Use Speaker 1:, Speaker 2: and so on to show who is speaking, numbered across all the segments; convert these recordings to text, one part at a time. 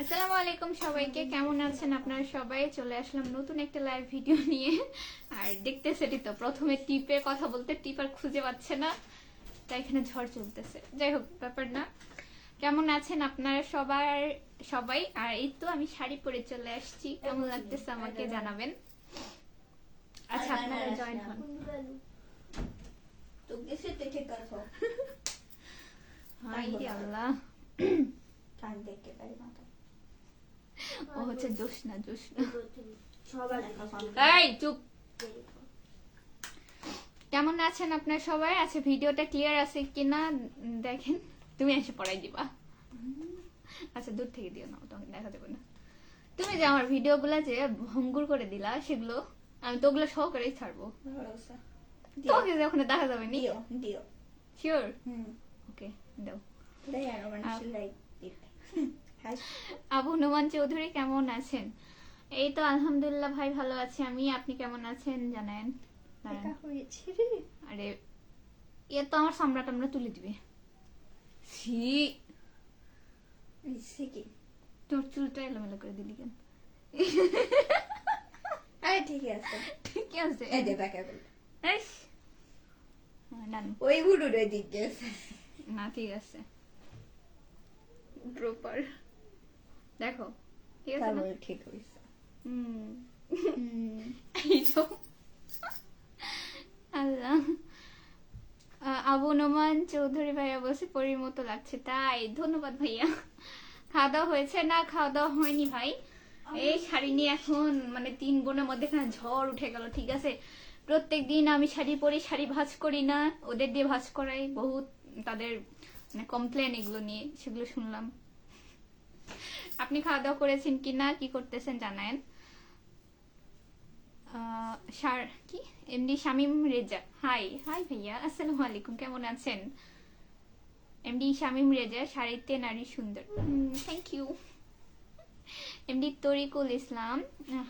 Speaker 1: আসসালামু আলাইকুম সবাইকে, কেমন আছেন আপনারা সবাই? চলে আসলাম নতুন একটা লাইভ ভিডিও নিয়ে। আর দেখতেছেনই তো, প্রথমে টিপের কথা বলতে টিপ আর খুঁজে পাচ্ছে না, তাই এখানে ঝড় চলতেছে। যাই হোক, ব্যাপার না। কেমন আছেন আপনারা সবাই? আর এই তো আমি শাড়ি পরে চলে আসছি, কেমন লাগতেছে আমাকে জানাবেন। আচ্ছা, আপনারা জয়েন হন। আল্লাহ, ও হচ্ছে জোসনা। চুপ। কেমন আছেন আপনার সবাই? আচ্ছা, ভিডিওটা ক্লিয়ার আছে কিনা দেখেন। তুমি এসে পড়াই দিবা। আচ্ছা, দূর থেকে দিও না, তোমাকে দেখা যাবে না। তুমি যে আমার ভিডিও গুলা যে ভঙ্গুর করে দিলা, সেগুলো আমি তো ওগুলো সহকারেই ছাড়বো। তোকে ওখানে দেখা যাবে নি। শিওর? ওকে, দাও। আবু নোমান চৌধুরী কেমন আছেন? এই তো আলহামদুলিল্লাহ ভাই, ভালো আছি আমি। আপনি কেমন আছেন জানেন? আরে, এ তো আমার সামরা টামরা তুলে দিবে। তোর চুলটা এলোমেলো করে দিলি কেন?
Speaker 2: ঠিক আছে,
Speaker 1: ঠিক আছে।
Speaker 2: ওই বুড়ুরে দিকে
Speaker 1: না, ঠিক আছে। ড্রপার দেখো, ঠিক আছে না?
Speaker 2: ঠিক হয়েছে।
Speaker 1: আল্লাহ। আবু নোমান চৌধুরী ভাইয়া বলছে পরীর মতো লাগছে। তাই, ধন্যবাদ ভাইয়া। খাওয়া দাওয়া হয়েছে? না, খাওয়া দাওয়া হয়নি ভাই। এই শাড়ি নিয়ে এখন মানে 3 বোনের মধ্যে ঝড় উঠে গেল। ঠিক আছে, প্রত্যেক দিন আমি শাড়ি পরি, শাড়ি ভাঁজ করি না, ওদের দিয়ে ভাঁজ করাই। বহুত তাদের মানে কমপ্লেন এগুলো নিয়ে, সেগুলো শুনলাম। আপনি খাওয়া দাওয়া করেছেন কিনা, কি করতেছেন জানায়েন। কি এমডি শামিম রেজা, হাই ভাইয়া, আসসালামু আলাইকুম, কেমন আছেন? এমডি শামিম রেজা, শাড়িতে নারী সুন্দর। Thank you. MD Tarikul Islam,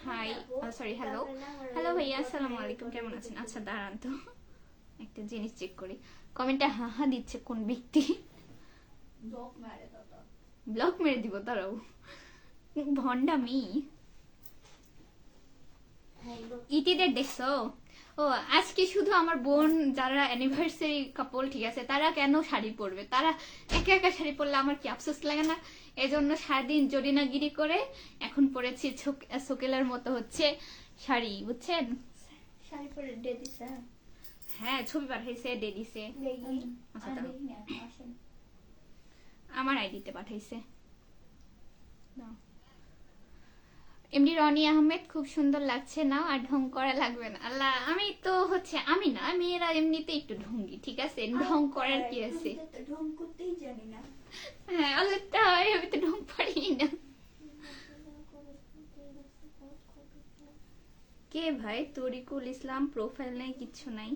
Speaker 1: hi, sorry, hello ভাইয়া, আসসালামু আলাইকুম, কেমন আছেন? আচ্ছা, দাঁড়ান তো একটা জিনিস চেক করি। কমেন্টে হা দিচ্ছে কোন ব্যক্তি? ব্লক মেরে দিব তারাও। ভন্ডামি। ইতিদের দেখছো? ও, আজকে শুধু আমার বোন যারা অ্যানিভার্সারি কাপল, ঠিক আছে, তারা কেন শাড়ি পরবে? তারা একা একা শাড়ি পরলে আমার কি আফসোস লাগে না? এজন্য সারাদিন জরিনাগিরি করে এখন পরেছি সোকেলার মতো হচ্ছে শাড়ি, বুঝছেন?
Speaker 2: শাড়ি পরে ডে দিছে।
Speaker 1: হ্যাঁ, ছবি পাঠাইছে, ডে দিছে। আমার আইডিতে পাঠাইছে। এমডি রনি আহমেদ, খুব সুন্দর লাগছে না, আর ঢং করা লাগবে না। আল্লাহ, আমি তো হচ্ছে আমি না, মেয়েরা এমনিতে একটু ঢঙ্গি, ঠিক আছে, ঢং করার কি আছে?
Speaker 2: ঢং করতেই জানি না।
Speaker 1: হ্যাঁ, আল্লাহ, তাই আমি তো ঢং পারি না। কে ভাই? তরিকুল ইসলাম, প্রোফাইল নাই, কিচ্ছু নাই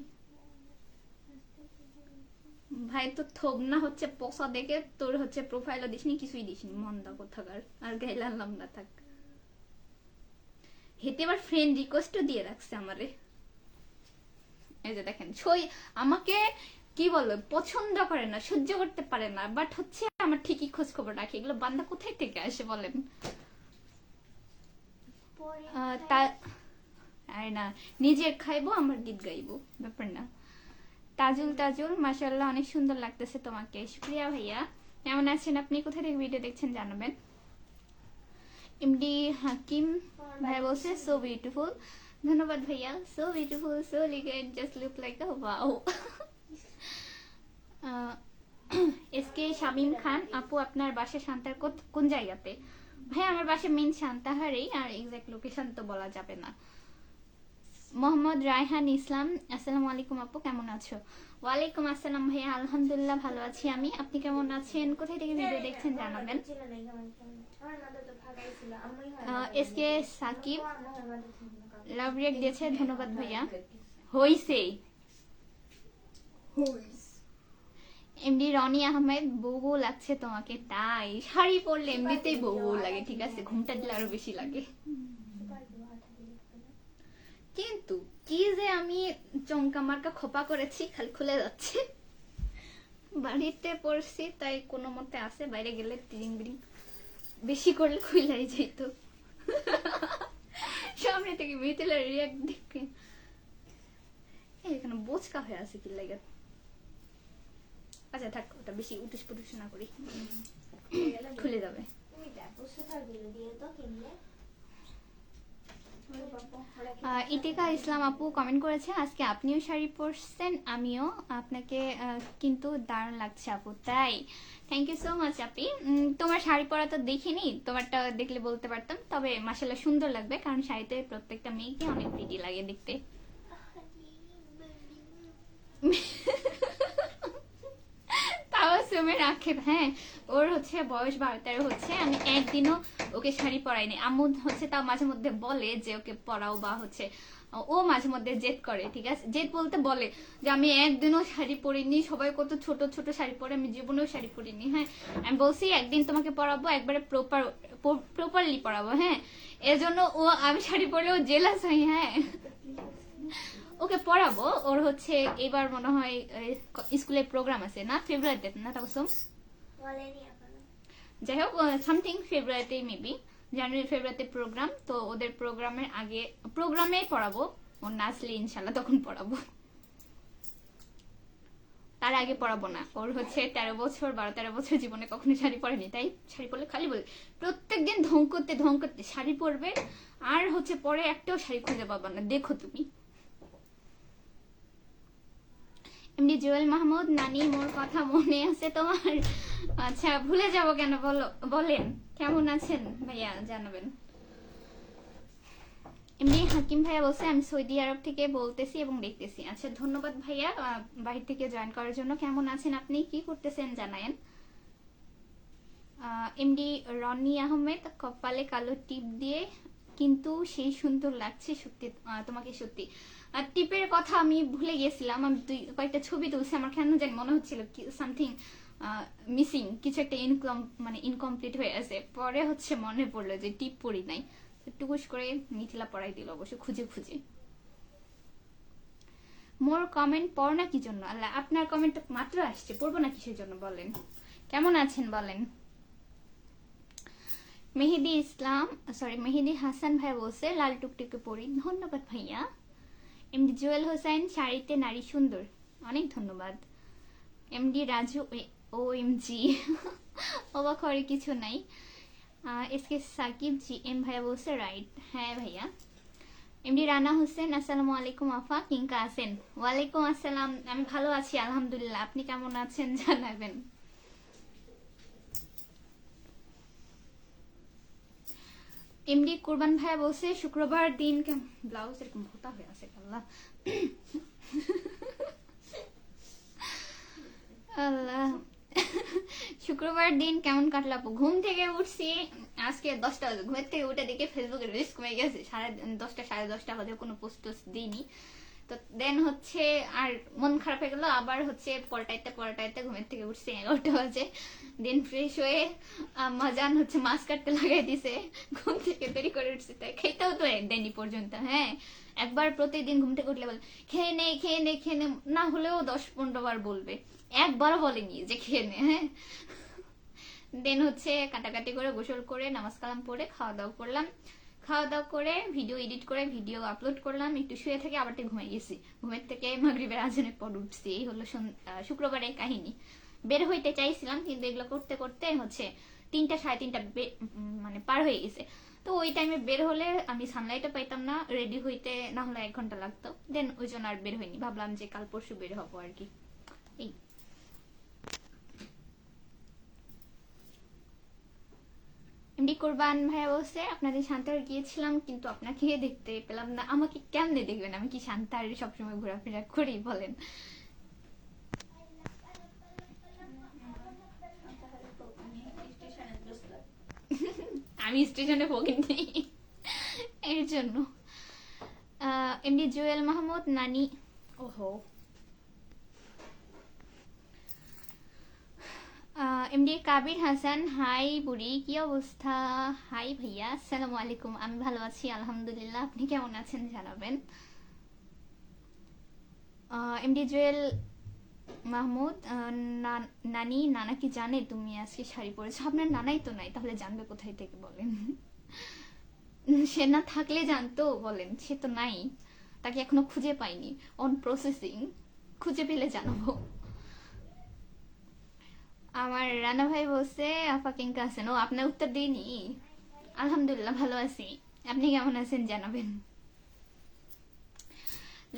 Speaker 1: ভাই। তো থোব না হচ্ছে পোষা দেখে তোর হচ্ছে প্রোফাইলও দিসনি, কিছুই দিসনি, মন্দা কোথাকার। আর গাইলে আনলাম না, থাক। হেতে আবার ফ্রেন্ড রিকোয়েস্টও দিয়ে রাখছে আমারে। এই যে দেখেন, আমাকে কি বলবো, পছন্দ করে না, সহ্য করতে পারে না, বাট হচ্ছে আমার ঠিকই খোঁজ খবর রাখে। এগুলো বান্দা কোথায় থেকে আসে বলেন? আরে না, নিজের খাইবো, আমার গীত গাইবো, ব্যাপার না। তাজুল, মাশাআল্লাহ, অনেক সুন্দর লাগতেছে তোমাকে। শুকরিয়া ভাইয়া। কেমন আছেন আপনি? কোথায় থেকে ভিডিও দেখছেন জানাবেন। এমডি হাকিম ভাই বলছে সো বিউটিফুল। ধন্যবাদ ভাইয়া। So beautiful, so elegant, just look like a wow. SK Shamim Khan, আপু আপনার বাসা শান্তার কোন জায়গাতে? ভাই, আমার বাসা মেন শান্তাহারেই, আর এক্সাক্ট লোকেশন তো বলা যাবে না। মোহাম্মদ রায়হান ইসলাম, আসসালামু আলাইকুম আপু, কেমন আছো? ওয়ালাইকুম আসসালাম ভাইয়া, আলহামদুলিল্লাহ ভালো আছি আমি। আপনি কেমন আছেন? কোথায় থেকে ভিডিও দেখছেন জানাবেন। এসকে সাকিব লাভ রিয়েক্ট দিয়েছে, ধন্যবাদ ভাইয়া। হইছে। এমডি রনি আহমেদ, বউ লাগছে তোমাকে। তাই, শাড়ি পরলে এমনিতেই বউ লাগে, ঠিক আছে, ঘুমটা দিলে আরো বেশি লাগে। কিন্তু কি যে আমি চমকা মার্কা খোপা করেছি, খালি খুলে যাচ্ছে। বাড়িতে পড়ছি তাই কোনো মতে আছে, বাইরে গেলে টিরিং বিরিং বেশি করলে খুইলাই যেত। সামনে থেকে মিথিলার রিয়াক্ট দেখে এখানে বোচকা হয়ে আছে কি লাগে। আচ্ছা থাক, ওটা বেশি উঠুস পুটুস না করি, খুলে যাবে। ইতিকা ইসলাম আপু কমেন্ট করেছে, আজকে আপনিও শাড়ি পরছেন, আমিও আপনাকে কিন্তু দারুণ লাগছে আপু। তাই, থ্যাংক ইউ সো মাচ আপি। তোমার শাড়ি পরা তো দেখিনি, তোমারটা দেখলে বলতে পারতাম, তবে মাশাআল্লাহ সুন্দর লাগবে, কারণ শাড়িতে প্রত্যেকটা মেয়েকে অনেক প্রিটি লাগে দেখতে। তাবাসসুমের আক্ষেপ, হ্যাঁ ওর হচ্ছে বয়স 12-13 হচ্ছে, আমি একদিনও ওকে শাড়ি পরাইনি। আম্মু হচ্ছে তাও মাঝে মধ্যে বলে যে ওকে পরাও, বা হচ্ছে ও মাঝে মধ্যে জেদ করে, ঠিক আছে, জেদ বলতে বলে যে আমি একদিনও শাড়ি পরিনি, সবাই কত ছোট ছোট শাড়ি পরে, আমি জীবনেও শাড়ি পরিনি। হ্যাঁ আমি বলছি একদিন তোমাকে পরাবো, একবারে প্রপারলি পরাবো। হ্যাঁ এজন্য ও, আমি শাড়ি পরলেও জেলাস হই। হ্যাঁ ওকে পড়াবো, ওর হচ্ছে এবার মনে হয় স্কুলের প্রোগ্রাম আছে না, ফেব্রুয়ারিতে না তাবসম, যাই হোক সামথিং ফেব্রুয়ারিতে, মেবি জানুয়ারি ফেব্রুয়ারিতে প্রোগ্রাম, তো ওদের প্রোগ্রামের আগে প্রোগ্রামে পড়াবো, ও নাচলে ইনশাল্লাহ তখন পড়াবো, তার আগে পড়াবো না। ওর হচ্ছে 13 বছর 12-13 বছর জীবনে কখনো শাড়ি পরেনি, তাই শাড়ি পরলে খালি বলে প্রত্যেকদিন ঢং করতে শাড়ি পরবে, আর হচ্ছে পরে একটাও শাড়ি খুঁজে পাবা না, দেখো তুমি। এমনি জুয়েল মাহমুদ, নানি মোর কথা মনে আছে তোমার? আচ্ছা ভুলে যাব কেন বলো, বলেন কেমন আছেন ভাইয়া জানাবেন। এমনি হাকিম ভাইয়া বলছে আমি সৌদি আরব থেকে বলতেছি এবং দেখতেছি। আচ্ছা ধন্যবাদ ভাইয়া বাহির থেকে জয়েন করার জন্য। কেমন আছেন আপনি, কি করতেছেন জানায়েন। এমডি রনি আহমেদ, কপালে কালো টিপ দিয়ে কিন্তু সেই সুন্দর লাগছে সত্যি তোমাকে, সত্যি। আর টিপের কথা আমি ভুলে গেছিলাম, আমি কয়েকটা ছবি তুলছি, আমার কেন জানি মনে হচ্ছিল সামথিং মিসিং, কিছু একটা ইনকমপ্লিট হয়ে আছে, পরে হচ্ছে মনে পড়লো যে টিপ পরি নাই, টুকুস করে মিথিলা পড়াই দিল অবশ্য খুঁজে খুঁজে। মোর কমেন্ট পড় না কি জন্য, আল্লাহ আপনার কমেন্ট মাত্র আসছে, পড়বো না কিসের জন্য বলেন। কেমন আছেন বলেন। মেহেদি ইসলাম, সরি মেহেদি হাসান ভাই বলছে লাল টুকটুকে পরি, ধন্যবাদ ভাইয়া। এমডি জুয়েল হোসেন, শাড়িতে নারী সুন্দর, অনেক ধন্যবাদ। এমডি রাজু, ও এম জি অবাক হওয়ার কিছু নাই। এসকে সাকিব জি এম ভাইয়া বলছে রাইট, হ্যাঁ ভাইয়া। এমডি রানা হোসেন, আসসালামু আলাইকুম আফা, কিংকা আছেন? ওয়ালাইকুম আসসালাম, আমি ভালো আছি আলহামদুলিল্লাহ, আপনি কেমন আছেন জানাবেন। এমডি কুরবান ভাইয়া বলছে শুক্রবার দিন, ব্লাউজ এরকম ভোতা হয়ে আছে আল্লাহ আল্লাহ। শুক্রবার দিন কেমন কাটলো আপু? ঘুম থেকে উঠছি আজকে 10টা বাজে, ঘুমের থেকে উঠে দেখে ফেসবুকে রিলস কমে গেছে, 10:30 10:30 বাজে কোনো পোস্ট টোস্ট দিইনি, তো দেন হচ্ছে আর মন খারাপ হয়ে গেল, আবার হচ্ছে পরটাইতে ঘুমের থেকে উঠছি 11টা বাজে, দেন ফ্রেশ হয়ে মাজান হচ্ছে মাছ কাটতে লাগাই দিছে, ঘুম থেকে দেরি করে উঠছি, তাই খেতেও তো একদিনই পর্যন্ত। হ্যাঁ একবার প্রতিদিন ঘুম থেকে উঠলে বলে খেয়ে নে খেয়ে নে খেয়ে নে, না হলেও 10-15 বার বলবে, একবারও বলেনি যে খেয়ে নে। হ্যাঁ দেন হচ্ছে কাটাকাটি করে গোসল করে নামাজ কালাম পড়ে খাওয়া দাওয়া করলাম, খাওয়া দাওয়া করে ভিডিও এডিট করে ভিডিও আপলোড করলাম, একটু শুয়ে থেকে আবার ঘুমিয়ে গেছি, ঘুমের থেকে মাগরিবের আজানের পর উঠছি। এই হলো শুক্রবারের কাহিনী। বের হইতে চাইছিলাম কিন্তু এগুলো করতে করতে হচ্ছে 3টা 3:30 পার হয়ে গেছে, তো ওই টাইমে বের হলে আমি সানলাইটও পাইতাম না, রেডি হইতে না হলে 1 ঘন্টা লাগতো, দেন ওই জন্য আর বের হইনি, ভাবলাম যে কাল পরশু বের হবো আর কি। এই এমডি কোরবান ভাইয়া বলছে আপনাদের শান্তার গিয়েছিলাম কিন্তু আপনাকে দেখতে পেলাম না, আমাকে কেমনে দেখবেন, আমি কি শান্তার সবসময় ঘোরাফেরা করি বলেন। আমি স্টেশনে পৌঁছাইনি এর জন্য। এমডি জুয়েল মাহমুদ, নানি, ওহো এমডি কাবির হাসান, হাই বুড়ি কি অবস্থা? হাই ভাইয়া, আসসালামু আলাইকুম, আমি ভালো আছি আলহামদুলিল্লাহ, আপনি কেমন আছেন জানাবেন। এমডি জুয়েল, এমডি জুয়েল মাহমুদ, নানি, হাই বুড়ি কি অবস্থা? আমি ভালো আছি আলহামদুলিল্লাহ, আপনি কেমন আছেন জানাবেন। এমডি জুয়েল, এমডি জুয়েল মাহমুদ, নানি, হাই বুড়ি কি অবস্থা? আমি ভালো আছি আলহামদুলিল্লাহ, আপনি কেমন আছেন জানাবেন। মাহমুদ নানি, নানা কি জানে তুমি আজকে শাড়ি পরেছো? আপনার নানাই তো নাই, তাহলে জানবে কোথায় থেকে বলেন? সে না থাকলে জানতো বলেন, সে তো নাই, তাকে এখনো খুঁজে পাইনি, অন প্রসেসিং, খুঁজে পেলে জানাবো। আমার রানা ভাই বলছে আপা কেঙ্কা আছেন? ও আপনার উত্তর দিইনি। আলহামদুলিল্লাহ ভালো আছি, আপনি কেমন আছেন জানাবেন।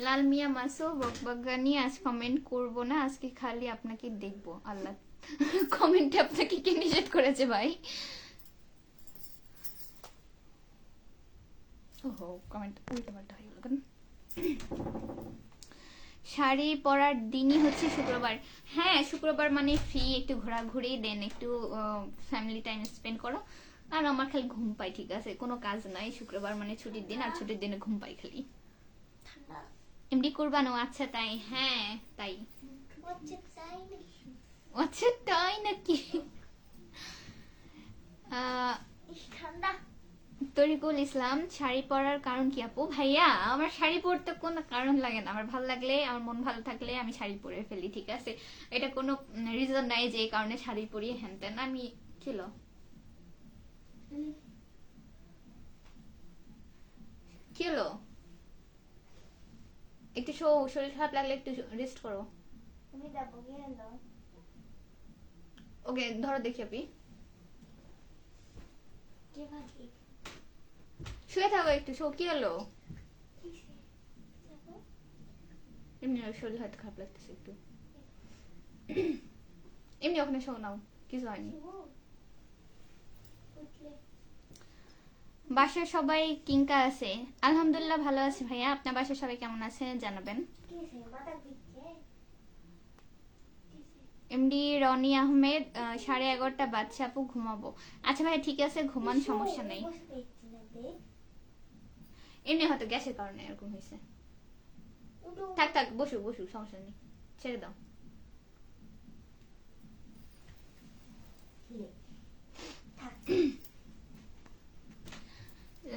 Speaker 1: লাল মিয়া মাসো বকবগানি আজ কমেন্ট করব না, আজকে খালি আপনাকে দেখবো। আল্লাহ, কমেন্টে আপনাকে কে নিষেধ করেছে ভাই? ওহো, কমেন্ট উল্টো পাল্টা হয়ে গেল কেন? শাড়ি পরার দিনই হচ্ছে শুক্রবার। হ্যাঁ, শুক্রবার মানে ফ্রি, একটু ঘোরাঘুরি, দেন একটু ফ্যামিলি টাইম স্পেন্ড করো। আর আমার খালি ঘুম পাই, ঠিক আছে, কোনো কাজ নাই, শুক্রবার মানে ছুটির দিন, আর ছুটির দিনে ঘুম পাই খালি। এমডি কুরবানো? আচ্ছা তাই, হ্যাঁ তাই। আচ্ছা তাই নাকি?
Speaker 2: ঠান্ডা।
Speaker 1: তরিকুল ইসলাম, শাড়ি পরার কারণ কি আপু? ভাইয়া, আমার শাড়ি পরতে কোনো কারণ লাগে না, আমার ভালো লাগলে, আমার মন ভালো থাকলে আমি শাড়ি পরে ফেলি, ঠিক আছে, এটা কোনো রিজন নাই যে এই কারণে শাড়ি পরি হ্যান তেন। আমি ছিল কি হলো, একটু শরীর খারাপ লাগলে একটু রেস্ট করো।
Speaker 2: তুমি যাবো কি হলো?
Speaker 1: ওকে ধরো দেখি আপনি,
Speaker 2: কে ভাগি?
Speaker 1: শুয়ে থাকো একটু, কি হলো? এমনি শরীর হয়তো খারাপ লাগতেছে একটু, এমনি ওখানে শো নাও, কিছু হয়নি। বাসার সবাই কিংকা আছে? আলহামদুলিল্লাহ ভালো আছে ভাইয়া, আপনার বাসার সবাই কেমন আছে জানাবেন। এমডি রনি আহমেদ, 11:30 বাচ্চা আপু ঘুমাবো। আচ্ছা ভাই ঠিক আছে, ঘুমান, সমস্যা নেই, এমনি হয়তো গ্যাসের কারণে এরকম হয়েছে। থাক থাক, বসু বসু, সমস্যা নেই, ছেড়ে দাও।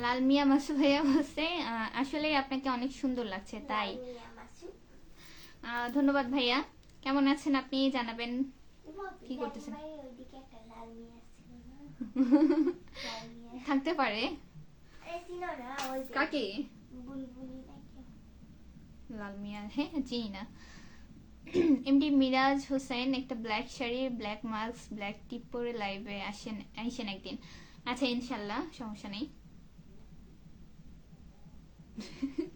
Speaker 1: লাল মিয়া মাসু ভাইয়া বলছে আসলে আপনাকে অনেক সুন্দর লাগছে তাই। ধন্যবাদ ভাইয়া, কেমন আছেন আপনি জানাবেন, কি করতেছেন? থাকতে পারে। কাকে? লাল মিয়া? হ্যাঁ চিনি না। এমডি মিরাজ হোসেন, একটা black sari, black mask, black টিপ পরে লাইভে আসেন একদিন। আচ্ছা ইনশাল্লাহ, সমস্যা নেই।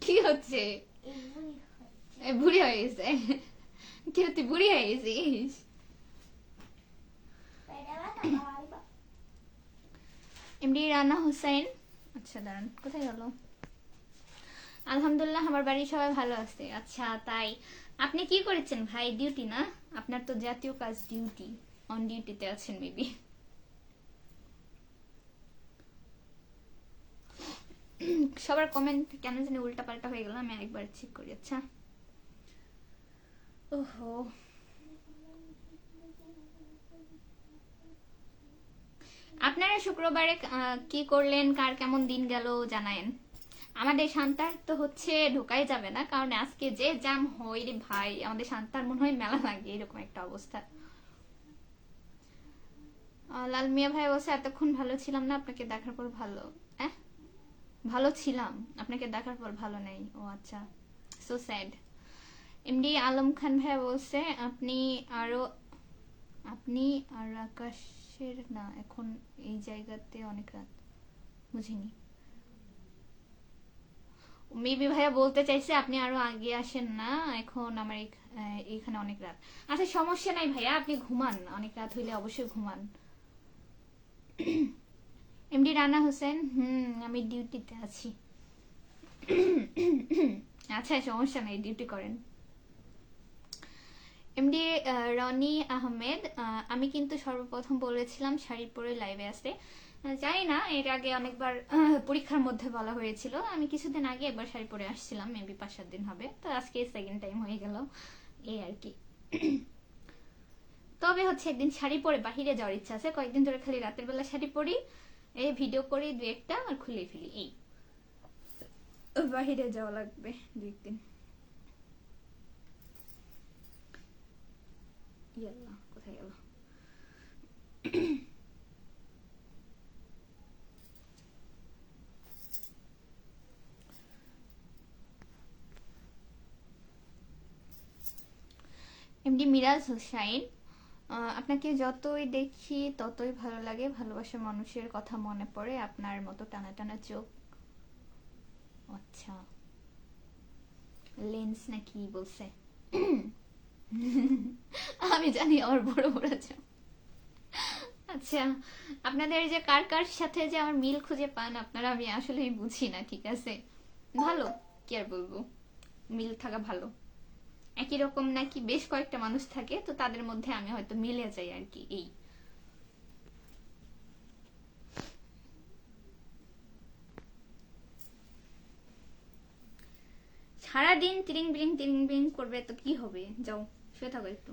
Speaker 1: কি হচ্ছে? বুড়ি হয়ে গেছে? কি তুই বুড়ি হয়ে গেছিস? এমডি রানা হোসেন, আচ্ছা দাঁড়ান, কোথায় গেল? আলহামদুলিল্লাহ আমার বাড়ির সবাই ভালো আছে। আচ্ছা তাই, আপনি কি করেছেন ভাই? ডিউটি না আপনার তো, জাতীয় কাজ ডিউটি, অন ডিউটিতে আছেন মেবি। সবার কমেন্ট কেন জানি উল্টা পাল্টা হয়ে গেল, আমি একবার চেক করি। আচ্ছা, ওহো, আপনারা শুক্রবারে কি করলেন, কার কেমন দিন গেল জানায়েন। আমাদের শান্তার তো হচ্ছে ঢোকাই যাবে না, কারণ আজকে যে জ্যাম হয় রে ভাই, আমাদের শান্তার মনে হয় মেলা লাগে, এরকম একটা অবস্থা। লাল মিয়া ভাই বলছে এতক্ষণ ভালো ছিলাম না, আপনাকে দেখার পর ভালো। ভালো ছিলাম, আপনাকে দেখার পর ভালো নেই। ও আচ্ছা, so sad. MD Alam Khan ভাই বলছে আপনি আর আকাশের না, এখন এই জায়গাতে অনেক রাত, বুঝিনি। মেবি ভাইয়া বলতে চাইছে আপনি আরো আগে আসেন না, এখন আমার এখানে অনেক রাত। আচ্ছা সমস্যা নাই ভাইয়া, আপনি ঘুমান, অনেক রাত হইলে অবশ্যই ঘুমান। এমডি রানা হোসেন, আমি ডিউটিতে আছি। আচ্ছা সমস্যা নাই, ডিউটি করেন। এমডি রনি আহমেদ, আমি কিন্তু সর্বপ্রথম বলেছিলাম শাড়ি পরে লাইভে আসতে, জানি না এর আগে অনেকবার পরীক্ষার মধ্যে বলা হয়েছিল, আমি কিছুদিন আগে একবার শাড়ি পরে আসছিলাম, মেবি 5-7 দিন হবে, তো আজকে সেকেন্ড টাইম হয়ে গেল, এই আর কি। তবে হচ্ছে একদিন শাড়ি পরে বাহিরে যাওয়ার ইচ্ছা আছে, কয়েকদিন ধরে খালি রাতের বেলা শাড়ি পরি, এই ভিডিও করি 2-1টা আর খুলে ফেলি, এই বাহিরে যাওয়া লাগবে 2-1 দিন। ইয়াল্লাহ, কোথায় গেল? এমডি মিরাজ হোসাইন, আপনাকে যতই দেখি ততই ভালো লাগে, ভালোবাসার মানুষের কথা মনে পড়ে, আপনার মতো টানা টানা চোখ। আচ্ছা, লেন্স নাকি বলছে? আমি জানি আমার বড় বড় চোখ। আচ্ছা, আপনাদের যে কার কার সাথে যে আমার মিল খুঁজে পান আপনারা, আমি আসলেই বুঝি না, ঠিক আছে? ভালো, কি আর বলবো, মিল থাকা ভালো। একই রকম নাকি বেশ কয়েকটা মানুষ থাকে, তো তাদের মধ্যে আমি হয়তো মিলে যাই আর কি, এই। সারাদিন তিরিং বিরিং করবে তো কি হবে, যাও শুয়ে থাকো একটু।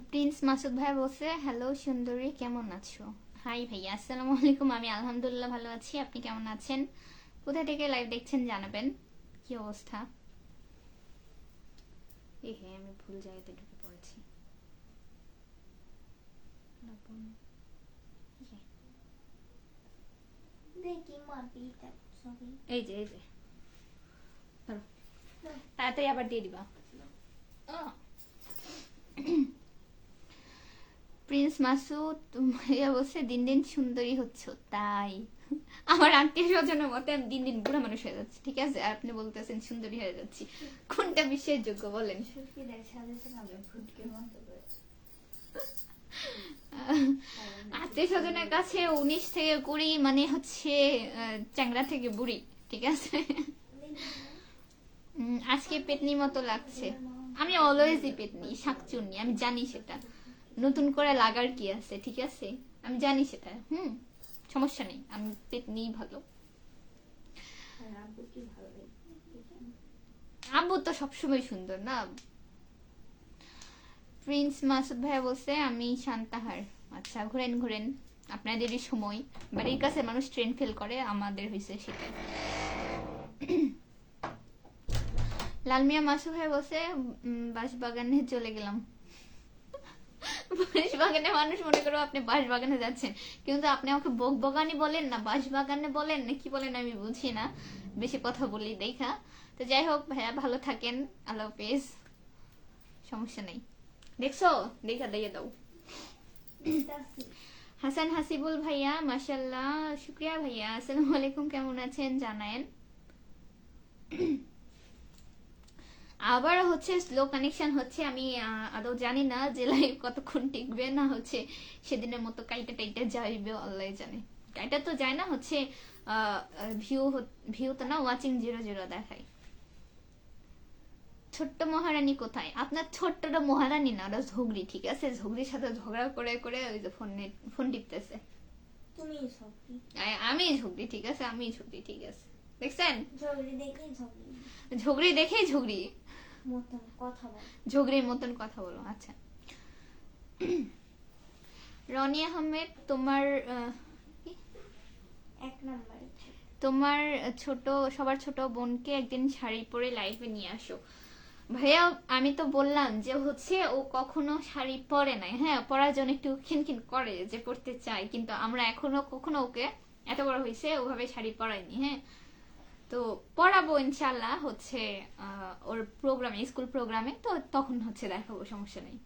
Speaker 1: প্রিন্স মাসুদ ভাই বলছে, হ্যালো সুন্দরী, কেমন আছো? হাই ভাইয়া, আসসালামু আলাইকুম। আমি আলহামদুলিল্লাহ ভালো আছি, আপনি কেমন আছেন? কোথা থেকে লাইভ দেখছেন জানাবেন। কি অবস্থা? হ্যাঁ, আমি ভুল জায়গাতে ঢুকে পড়েছি।
Speaker 2: দেখি মাটিটা ছবি।
Speaker 1: এই যে ধরো, তাড়াতাড়ি আবার দিয়ে দিবা। প্রিন্স মাসুদ ভাইয়া বলছে, দিন দিন সুন্দরী হচ্ছ। তাই আমার আত্মীয় স্বজনের মতে আমি দিন দিন বুড়া মানুষ হয়ে যাচ্ছি, ঠিক আছে? আর আপনি বলতেছেন সুন্দরী হয়ে যাচ্ছি, কোনটা বিশ্বাসযোগ্য বলেন? আত্মীয় স্বজনের কাছে 19 থেকে 20 মানে হচ্ছে চ্যাংড়া থেকে বুড়ি, ঠিক আছে? আজকে পেতনি মতো লাগছে। আমি অলওয়েজই পেতনি, শাকচুন্নি, আমি জানি সেটা। নতুন করে লাগার কি আছে, ঠিক আছে? আমি জানি সেটা। সমস্যা নেই, আমি পেতনি ভালো। আব্বু তো সবসময় সুন্দর না। প্রিন্স মাসুদ ভাইয়া বলছে, আমি শান্তাহার। আচ্ছা, ঘুরেন আপনাদেরই সময়, বাড়ির কাছে মানুষ ট্রেন ফেল করে, আমাদের হয়েছে সেটাই। লালমিয়া মাসু ভাই বলছে, বাঁশবাগানে চলে গেলাম। বাঁশবাগানে মানুষ মনে করো আপনি বাঁশবাগানে যাচ্ছেন, কিন্তু আপনি আমাকে বকবগানি বলেন না বাঁশবাগানে বলেন না কি বলেন আমি বুঝি না, বেশি কথা বলি দেখা। তো যাই হোক ভাইয়া, ভালো থাকেন, আল্লাহ হাফেজ, সমস্যা নেই। দেখছো, দেখা দিয়ে দাও। হাসান হাসিবুল ভাইয়া, মাশাআল্লাহ, শুক্রিয়া ভাইয়া। আসসালামু আলাইকুম, কেমন আছেন জানায়েন। আবার হচ্ছে স্লো কানেকশন হচ্ছে, আমি আদৌ জানি না যে লাইভ কতক্ষণ টিকবে, না হচ্ছে সেদিনের মতো কাইটা টাইটা যাইবে, আল্লাহ জানে। কাইটা তো যায় না, হচ্ছে ভিউ তো না, ওয়াচিং 0 দেখায়। ছোট্ট মহারানী কোথায়? আপনার ছোট্টটা মহারানী না, ওরা ঝগড়ি, ঠিক আছে? ঝগড়ির সাথে ঝগড়া করে করে ওই যে ফোন টিপতেছে।
Speaker 2: তুমি ঝগড়ি,
Speaker 1: আমি ঝগড়ি, ঠিক আছে? আমি ঝগড়ি, ঠিক আছে? দেখছেন,
Speaker 2: ঝগড়ি দেখে ঝগড়ি,
Speaker 1: ঝগড়ি দেখেই ঝগড়ি
Speaker 2: মতন কথা বল,
Speaker 1: ঝগড়ির মতন কথা বলো। আচ্ছা, রনি আহমেদ, তোমার
Speaker 2: এক নম্বরে
Speaker 1: তোমার ছোট, সবার ছোট বোনকে একদিন শাড়ি পরে লাইভে নিয়ে আসো। ভাইয়া, আমি তো বললাম যে হচ্ছে ও কখনো শাড়ি পরে নাই, হ্যাঁ, পরার জন্য একটু খিনখিন করে যে পড়তে চাই, কিন্তু আমরা এখনো কখনো ওকে, এত বড় হয়েছে, ওভাবে শাড়ি পরাইনি। হ্যাঁ, তো পড়াবো ইনশাল্লাহ, হচ্ছে ওর প্রোগ্রামে, স্কুল প্রোগ্রামে, তো তখন হচ্ছে দেখাবো, সমস্যা নেই।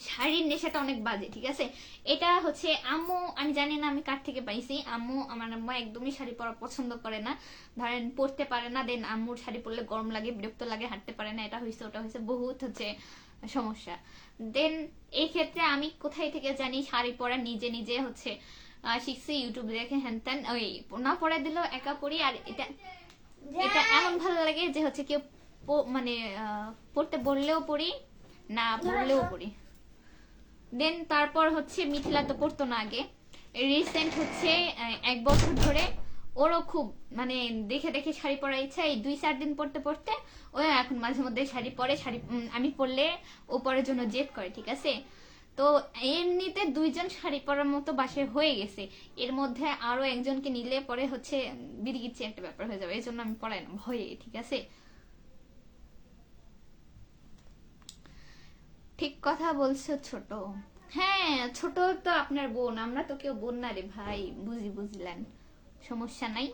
Speaker 1: শাড়ির নেশাটা অনেক বাজে, ঠিক আছে? এটা হচ্ছে আম্মু, আমি জানি না আমি কার থেকে পাইছি, আমার আম্মু একদমই শাড়ি পরা পছন্দ করে না, ধরেন পরতে পারে না, দেন আম্মুর শাড়ি পরলে গরম লাগে, বিরক্ত লাগে, হাঁটতে পারে না, এটা হয়েছে ওটা হয়েছে, বহুত হচ্ছে সমস্যা। দেন এই ক্ষেত্রে আমি কোথায় থেকে জানি শাড়ি পরা, নিজে নিজে হচ্ছে শিখছি, ইউটিউব দেখে, হ্যান ত্যান, ওই না পরে দিলেও একা পরি। আর এটা এটা এমন ভালো লাগে যে হচ্ছে কেউ মানে পড়তে বললেও পড়ি, না পড়লেও পড়ি। দেন তারপর হচ্ছে মিথিলা তো পড়তো না আগে, রিসেন্ট হচ্ছে 1 বছর ধরে ওরও খুব মানে দেখে দেখে শাড়ি পরার ইচ্ছা, এই 2-4 দিন পড়তে পড়তে ও এখন মাঝে মধ্যে শাড়ি পরে, শাড়ি আমি পরলে ও পরার জন্য জেদ করে, ঠিক আছে? তো এমনিতে 2জন শাড়ি পরার মতো বাসায় হয়ে গেছে, এর মধ্যে আরো একজনকে নিলে পরে হচ্ছে বিড়িগিচ্ছি একটা ব্যাপার হয়ে যাবে, এই জন্য আমি পড়াই না ভয়ে, ঠিক আছে? ঠিক কথা বলছো ছোট। হ্যাঁ, ছোট তো আপনার বোন, আমরা তো কেউ বোন না রে ভাই, বুঝলেন? সমস্যা নাই,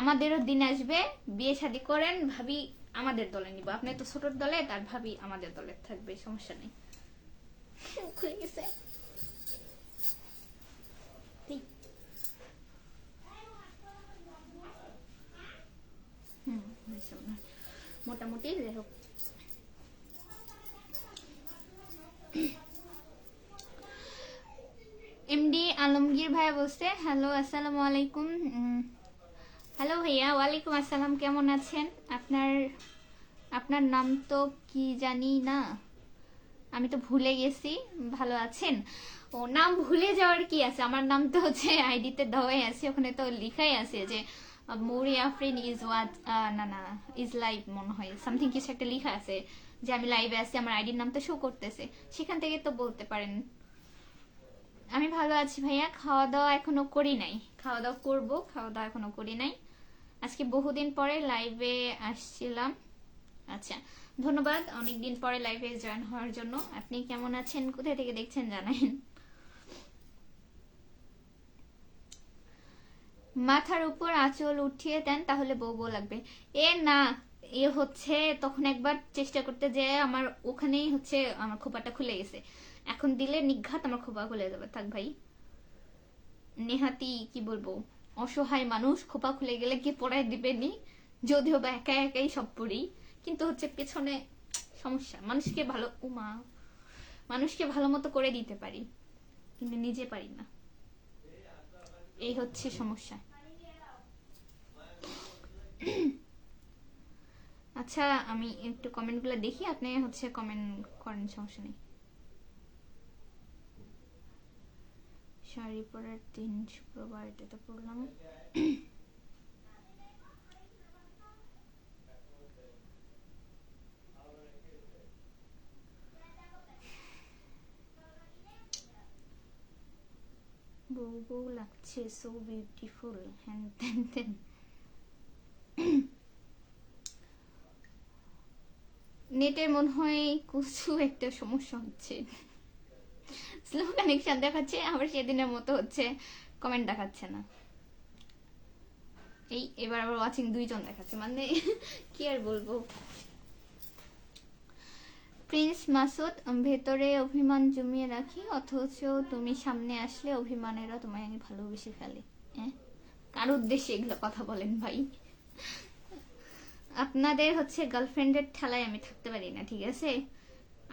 Speaker 1: আমাদেরও দিন আসবে, বিয়ে শাদী করেন, ভাবি আমাদের দলে নিব, আপনি তো ছোটর দলে, তার ভাবি আমাদের দলে থাকবে, সমস্যা নেই। খুলে গেছে।
Speaker 2: ঠিক।
Speaker 1: বুঝলাম না। মোটামুটি যাই হোক, এমডি আলমগীর ভাইয়া বলছে হ্যালো, আসসালামু আলাইকুম। হ্যালো ভাইয়া, ওয়ালাইকুম আসসালাম, কেমন আছেন? আপনার নাম তো কি জানি না, আমি তো ভুলে গেছি। ভালো আছেন? ও, নাম ভুলে যাওয়ার কি আছে, আমার নাম তো হচ্ছে আইডিতে দেওয়াই আছে, ওখানে তো লেখাই আছে যে মৌরি আফরিন ইজ ওয়াট, না ইজ লাইভ মনে হয়, সামথিং কিছু একটা লেখা আছে যে আমি লাইভে আছি, আমার আইডির নাম তো শো করতেছে, সেখান থেকে তো বলতে পারেন। আমি ভালো আছি ভাইয়া, খাওয়া দাওয়া এখনো করি নাই, খাওয়া দাওয়া করবো, খাওয়া দাওয়া এখনো করি নাই, আজকে বহুদিন পরে লাইভে আসছিলাম। আচ্ছা, ধন্যবাদ অনেকদিন পরে লাইভে জয়েন হওয়ার জন্য। আপনি কেমন আছেন, কোথায় থেকে দেখছেন জানাবেন। মাথার উপর আঁচল উঠিয়ে দেন তাহলে বউ বউ লাগবে। এ না, এ হচ্ছে তখন একবার চেষ্টা করতে যে আমার ওখানেই হচ্ছে আমার খোপাটা খুলে গেছে, এখন দিলে নিঘাত আমার খোপা খুলে যাবে। থাক ভাই, নেহাতি কি বলবো, অসহায় মানুষ, খোপা খুলে গেলে কি পড়ায় দিবেনি, যদিও বা একা একাই সব পড়ি, কিন্তু হচ্ছে পেছনে সমস্যা, মানুষকে ভালো মতো করে দিতে পারি কিন্তু নিজে পারি না, এই হচ্ছে সমস্যা। আচ্ছা, আমি একটু কমেন্ট গুলো দেখি, আপনি হচ্ছে কমেন্ট করেন, সমস্যা নেই। শাড়ি পরার দিন শুক্রবার, এটা তো পড়লাম। বউ বউ লাগছে, সো বিউটিফুল, হ্যান তেন তেন। নেটের মনে হয় কিছু একটা সমস্যা হচ্ছে, স্লো কানেকশন দেখাচ্ছে, আবার সেদিনের মতো হচ্ছে কমেন্ট দেখাচ্ছে না। এই এবার আবার ওয়াচিং 2জন দেখাচ্ছে, মানে কি আর বলবো। প্রিন্স মাসুদ, ভেতরে অভিমান জমিয়ে রাখি, অথচ তুমি সামনে আসলে অভিমানেরা তোমায় ভালোবেসে ফেলে। হ্যাঁ, কার উদ্দেশ্যে এগুলো কথা বলেন ভাই? আপনাদের হচ্ছে গার্লফ্রেন্ডের ঠেলায় আমি থাকতে পারি না, ঠিক আছে?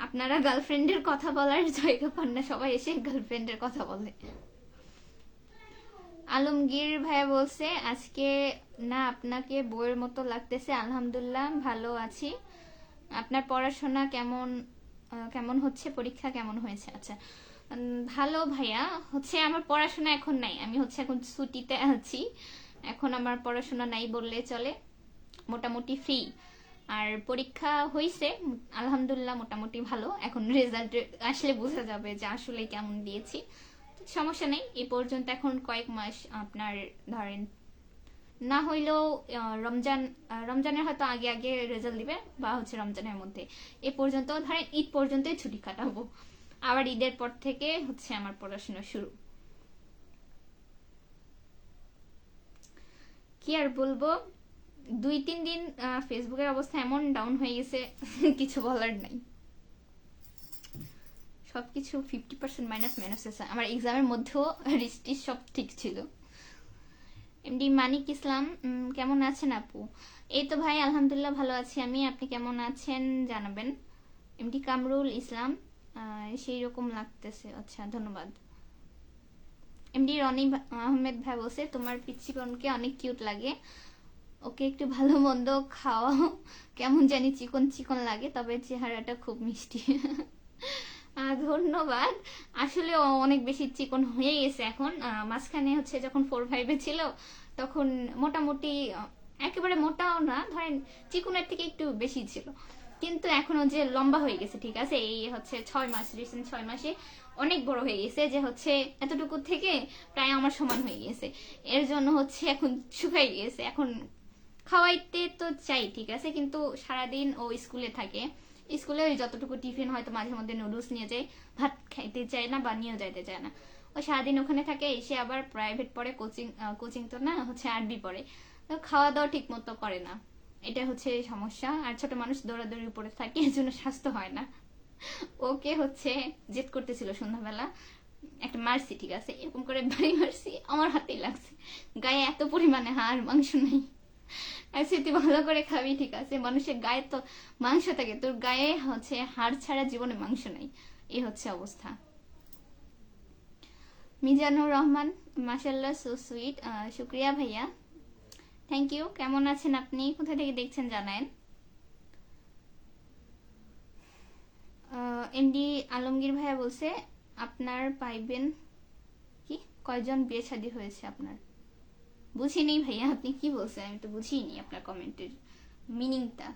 Speaker 1: আপনারা গার্লফ্রেন্ডের কথা বলার জায়গা পান না, সবাই এসে গার্লফ্রেন্ডের কথা বলে। আলমগীর ভাইয়া বলছে আজকে না আপনাকে বইয়ের মতো লাগতেছে। আলহামদুলিল্লাহ ভালো আছি। আপনার পড়াশোনা কেমন হচ্ছে, পরীক্ষা কেমন হয়েছে? আচ্ছা, ভালো ভাইয়া, হচ্ছে আমার পড়াশোনা এখন নাই, আমি হচ্ছে এখন ছুটিতে আছি, এখন আমার পড়াশোনা নাই বললে চলে, মোটামুটি ফ্রি। আর পরীক্ষা হয়েছে আলহামদুলিল্লাহ মোটামুটি ভালো, এখন রেজাল্ট আসলে বোঝা যাবে যে আসলে কেমন দিয়েছি, সমস্যা নেই। এই পর্যন্ত এখন কয়েক মাস আপনার ধরেন না হইলেও রমজানের হয়তো আগে আগে রেজাল্ট দিবে, বা হচ্ছে রমজানের মধ্যে, এ পর্যন্ত ধরেন ঈদ পর্যন্তই ছুটি কাটাবো, আবার ঈদের পর থেকে হচ্ছে আমার পড়াশোনা শুরু। কি আর বলবো, 2-3 দিন ফেসবুকের অবস্থা এমন ডাউন হয়ে গেছে, কিছু বলার নাই, সবকিছু 50% মাইনাস আছে। আমার এক্সামের মধ্যেও রিস্টি সব ঠিক ছিল। এমডি মানিক ইসলাম, কেমন আছেন আপু? এই তো ভাই আলহামদুলিল্লাহ ভালো আছি আমি, আপনি কেমন আছেন জানাবেন। এমডি কামরুল ইসলাম, সেই রকম লাগতেছে, আচ্ছা ধন্যবাদ। এমডি রনি আহমেদ ভাই বলছে তোমার পিচ্ছি বোনকে অনেক কিউট লাগে, ওকে একটু ভালো মন্দ খাওয়াও, কেমন জানি চিকন চিকন লাগে, তবে চেহারাটা খুব মিষ্টি। ধন্যবাদ। আসলে ও অনেক বেশি চিকন হয়ে গেছে এখন, মাঝখানে হচ্ছে যখন 4-5-এ ছিল তখন মোটামুটি একেবারে মোটাও না, ধরেন চিকনের থেকে একটু বেশি ছিল, কিন্তু এখনো যে লম্বা হয়ে গেছে, ঠিক আছে, এই হচ্ছে 6 মাস, রিসেন্ট 6 মাসে অনেক বড় হয়ে গেছে, যে হচ্ছে এতটুকু থেকে প্রায় আমার সমান হয়ে গেছে। এর জন্য হচ্ছে এখন শুকাই গেছে। এখন খাওয়াইতে তো চাই, ঠিক আছে, কিন্তু সারাদিন ও স্কুলে থাকে, স্কুলে ওই যতটুকু টিফিন হয়তো মাঝে মধ্যে নুডলস নিয়ে যায়, ভাত খাইতে চায় না বা নিয়েও যাইতে চায় না। ও সারাদিন ওখানে থাকে, এসে আবার প্রাইভেট পড়ে, কোচিং কোচিং তো না, হচ্ছে আরবি পড়ে, তো খাওয়া দাওয়া ঠিক মতো করে না, এটা হচ্ছে সমস্যা। আর ছোট মানুষ দৌড়াদৌড়ির উপরে থাকে, এর জন্য স্বাস্থ্য হয় না। ওকে হচ্ছে জেদ করতেছিল সন্ধ্যাবেলা, একটা মারছি, ঠিক আছে, এরকম করে বাড়ি মারছি, আমার হাতেই লাগছে, গায়ে এত পরিমাণে হাড় মাংস নাই। আচ্ছা তুই ভালো করে খাবি, ঠিক আছে, মানুষের গায়ে তো মাংস থাকে, তোর গায়ে হচ্ছে হাড় ছাড়া জীবনে মাংস নাই, এই হচ্ছে অবস্থা। মিজানুর রহমান, মাশাল্লাহ, সো সুইট, শুক্রিয়া ভাইয়া, থ্যাংক ইউ। কেমন আছেন আপনি, কোথা থেকে দেখছেন জানায়েন। এমডি আলমগীর ভাইয়া বলছে আপনার পাইবেন কি, কয়জন বিয়ে শাদী হয়েছে আপনার। বুঝিনি ভাইয়া, আপনি কি বলছেন, আমি তো বুঝিনি আপনার কমেন্টের মিনিংটা।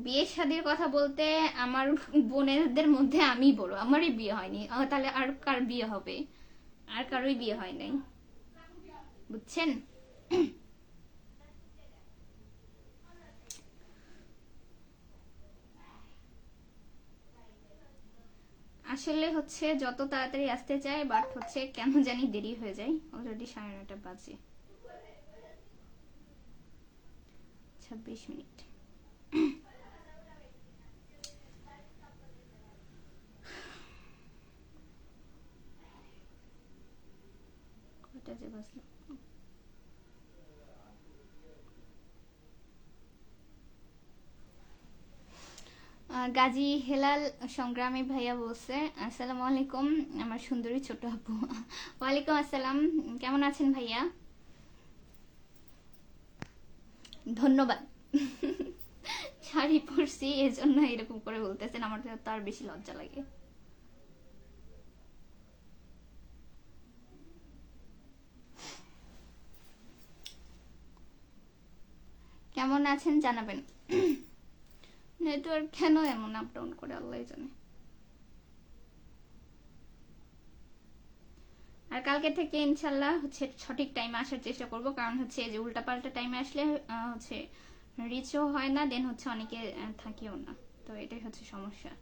Speaker 1: বিয়ে শাদীর কথা বলতে আমার বোনেদের মধ্যে আমি বড়, আমারই বিয়ে হয়নি, তাহলে আর কার বিয়ে হবে, আর কারোই বিয়ে হয় নাই, বুঝছেন। আসলে হচ্ছে যত তাড়াতাড়ি আসতে চায়, বাট হচ্ছে কেন জানি দেরি হয়ে যায়, অলরেডি 9:30 বাজে, 26 মিনিট। কয়টা যে বাজলো। গাজী হেলাল সংগ্রামী ভাইয়া বলছে আসসালামু আলাইকুম আমার সুন্দরী ছোট আপু। ওয়ালাইকুম আসসালাম, কেমন আছেন ভাইয়া। ধন্যবাদ। শাড়ি পরছি এর জন্য এরকম করে বলতেছেন, আমার তো তার বেশি লজ্জা লাগে। কেমন আছেন জানাবেন। নেটওয়ার্ক কেন এমন আপ ডাউন করে আল্লাহ জানে। আর কালকে থেকে ইনশাল্লাহ হচ্ছে সঠিক টাইমে আসার চেষ্টা করব, কারণ হচ্ছে যে উল্টাপাল্টা টাইমে আসলে হচ্ছে রিচও হয় না, দেন হচ্ছে অনেকে থাকিও না, তো এটাই হচ্ছে সমস্যা।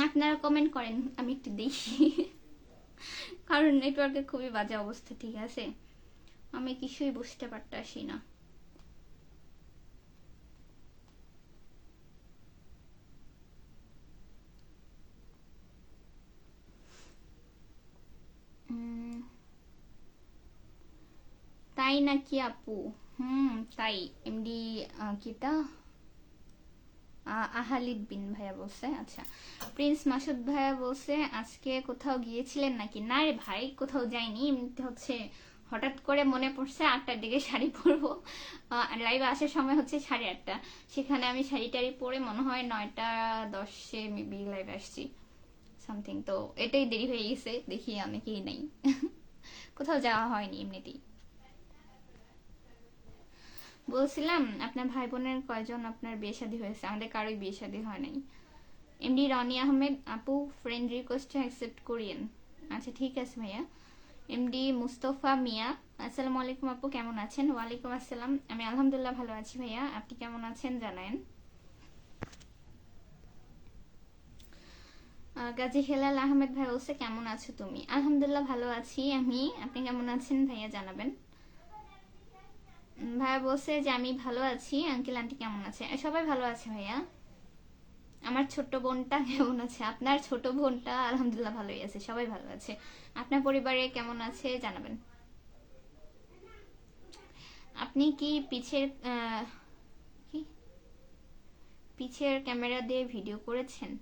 Speaker 1: আপনারা কমেন্ট করেন, আমি একটু দেখি, কারণ নেটওয়ার্কের খুবই বাজে অবস্থা, ঠিক আছে, আমি কিছুই বুঝতে পারতাছি না। তাই নাকি আপু। তাই। এমডি কিটা আহালিদ বিন ভাইয়া বলছে। আচ্ছা, প্রিন্স মাসুদ ভাইয়া বলছে আজকে কোথাও গিয়েছিলেন নাকি। না রে ভাই, কোথাও যাইনি, এমনিতে হচ্ছে হঠাৎ করে মনে পড়ছে 8টার দিকে শাড়ি পরবো, লাইভে আসার সময় হচ্ছে 8:30, সেখানে আমি শাড়ি টাড়ি পরে মনে হয় 9:10 মেবি লাইভে আসছি সামথিং, তো এটাই দেরি হয়ে গেছে, দেখি অনেকেই নেই। কোথাও যাওয়া হয়নি এমনিতেই। বলছিলাম আপনার ভাই বোনের কয়জন আপনার বিয়ে শাদী হয়েছে, আমাদের কারোই বিয়ে শাদী হয় নাই। এমডি রনি আহমেদ আপু ফ্রেন্ড রিকোয়েস্ট অ্যাকসেপ্ট করিয়েন। আচ্ছা ঠিক আছে ভাইয়া। এমডি মুস্তফা মিয়া আসসালামু আলাইকুম আপু, কেমন আছেন। ওয়ালাইকুম আসসালাম, আমি আলহামদুলিল্লাহ ভালো আছি ভাইয়া, আপনি কেমন আছেন জানায়েন। গাজী হেলাল আহমেদ ভাই বলছে কেমন আছো তুমি। আলহামদুলিল্লাহ ভালো আছি আমি, আপনি কেমন আছেন ভাইয়া জানাবেন। ভাইয়া বলছে যে আমি ভালো আছি, আঙ্কেল আন্টি কেমন আছে। সবাই ভালো আছে ভাইয়া। আমার ছোট বোনটা কেমন আছে, আপনার ছোট বোনটা আলহামদুলিল্লাহ ভালোই আছে, সবাই ভালো আছে। আপনার পরিবারে কেমন আছে জানাবেন। আপনি কি কি পিছের ক্যামেরা দিয়ে ভিডিও করেছেন।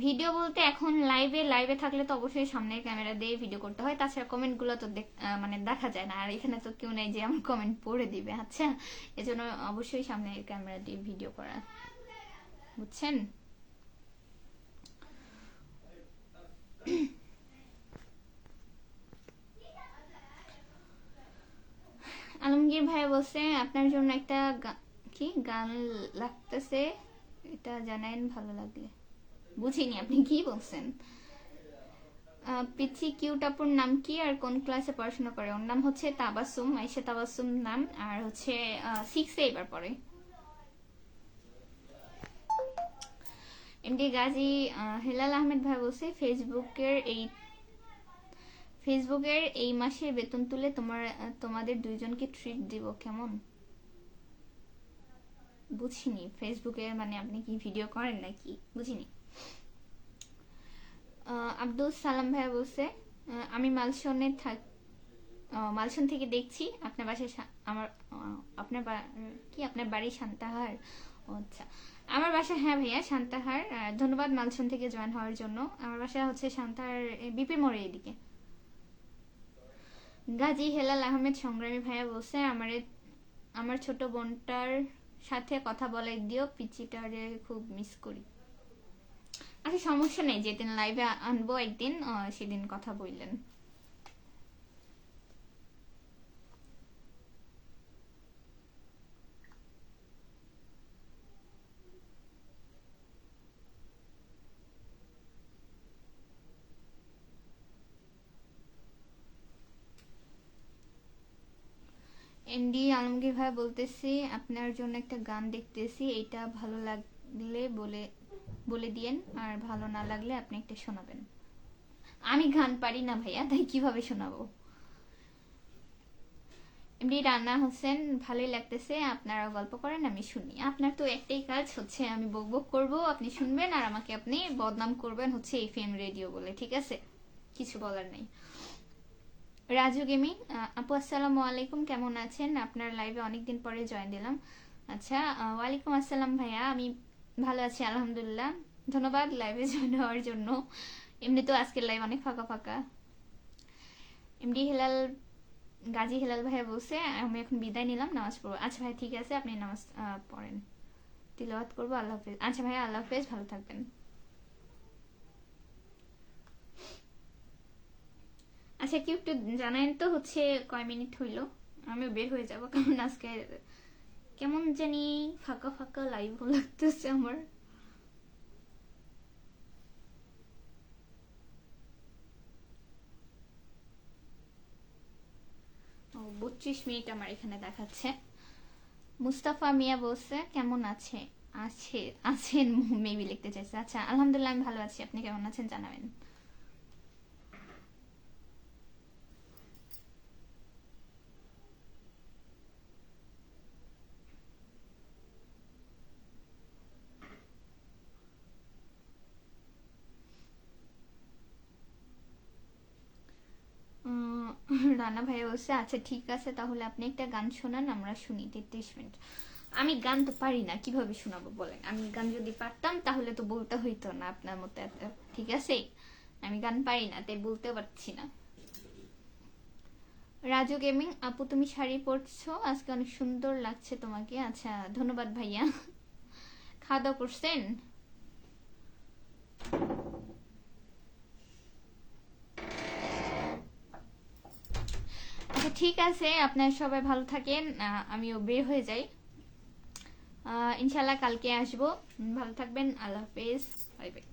Speaker 1: ভিডিও বলতে এখন লাইভে থাকলে তো অবশ্যই সামনের ক্যামেরা দিয়ে ভিডিও করতে হয়, তাছাড়া কমেন্ট গুলো তো মানে দেখা যায় না, আর এখানে তো কেউ নেই যে আমার কমেন্ট পড়ে দিবে। আচ্ছা, এজন্য অবশ্যই সামনের ক্যামেরা দিয়ে ভিডিও করা, বুঝছেন। আলমগীর ভাই বলছে আপনার জন্য একটা কি গান লাগতেছে, এটা জানাইন ভালো লাগলে। বুঝিনি আপনি কি বলছেন। পিচি কিউট আপুর নাম কি আর কোন ক্লাসে পড়াশোনা করে? ওর নাম হচ্ছে তাবাসুম, আইসা তাবাসুম নাম, আর হচ্ছে 6 এবার পড়ে। এমডি গাজী হেলাল আহমেদ ভাই বলছে ফেসবুকের এই মাসের বেতন তুলে তোমাদের দুইজনকে ট্রিট দিব কেমন? বুঝিনি ফেসবুকে মানে আপনি কি ভিডিও করেন নাকি, বুঝিনি। আব্দুল সালাম ভাই বলছে আমি মালসন থেকে দেখছি আপনার বাসায় আমার আপনার বাড়ি শান্তাহার। আচ্ছা, আমার বাসা, হ্যাঁ ভাইয়া শান্তাহার। ধন্যবাদ মালসন থেকে জয়েন হওয়ার জন্য। আমার বাসা হচ্ছে শান্তাহার বিপি মোড়ের এদিকে। গাজী হেলাল আহমেদ সংগ্রামী ভাইয়া বলছে আমার ছোট বোনটার সাথে কথা বলাই দিও, পিচিটারে খুব মিস করি। আচ্ছা সমস্যা নেই, যেদিন লাইভে আনবো একদিন সেদিন কথা বললেন। এনডি আলমগীর ভাই বলতেছি আপনার জন্য একটা গান দেখতেছি, এইটা ভালো লাগলে বলে দিয়েন, আর ভালো না লাগলে আপনি একটা শোনাবেন। আমি গান পারি না ভাইয়া, তাই কিভাবে শোনাবো। এমডি রান্না হোসেন ভালোই লাগতেছে, আপনারা গল্প করেন আমি শুনি। আপনার তো একটাই কাজ হচ্ছে আমি বকবক করব, আপনি শুনবেন আর আমাকে আপনি বদনাম করবেন হচ্ছে এফএম রেডিও বলে, ঠিক আছে? কিছু বলার নেই। রাজু গেমিং আপু আসসালামু আলাইকুম, কেমন আছেন? আপনার লাইভে অনেকদিন পরে জয়েন দিলাম। আচ্ছা ওয়ালাইকুম আসসালাম ভাইয়া, আমি ভালো আছি আলহামদুলিল্লাহ। ধন্যবাদ লাইভে জয়েন হওয়ার জন্য। এমনি তো আজকের লাইভ অনেক ফাঁকা ফাঁকা। এমডি হেলাল গাজী হেলাল ভাইয়া বলছে আমি এখন বিদায় নিলাম, নামাজ পড়বো। আচ্ছা ভাই ঠিক আছে, আপনি নামাজ পড়েন, তিলাওয়াত করবো। আল্লাহ হাফেজ। আচ্ছা ভাইয়া আল্লাহ হাফেজ, ভালো থাকবেন। আচ্ছা কি একটু জানাইন তো হচ্ছে কয় মিনিট হইলো, আমিও বের হয়ে যাবো, কারণ আজকে কেমন জানি ফাঁকা ফাঁকা লাইভ লাগতেছে আমার। 32 মিনিট আমার এখানে দেখাচ্ছে। মুস্তাফা মিয়া বলছে কেমন আছেন মেবি লিখতে চাইছে। আচ্ছা আলহামদুলিল্লাহ আমি ভালো আছি, আপনি কেমন আছেন জানাবেন। রানা ভাইয়া বলছে আচ্ছা ঠিক আছে, তাহলে আপনি একটা গান শোনান, আমরা শুনি 33 মিনিট। আমি গান তো পারি না, কিভাবে শোনাবো বলেন? আমি গান যদি পারতাম তাহলে তো বলতে হইতো না আপনার মতো এত, ঠিক আছে? আমি গান পারি না তাই বলতে পারছি না। রাজু গেমিং আপু তুমি শাড়ি পরছো আজকে, অনেক সুন্দর লাগছে তোমাকে। আচ্ছা ধন্যবাদ ভাইয়া। খাওয়া দাওয়া করছেন? আচ্ছা ঠিক আছে, আপনারা সবাই ভালো থাকেন, আমিও বের হয়ে যাই। ইনশাল্লাহ কালকে আসবো, ভালো থাকবেন, আল্লাহ হাফেজ, বাই বাই।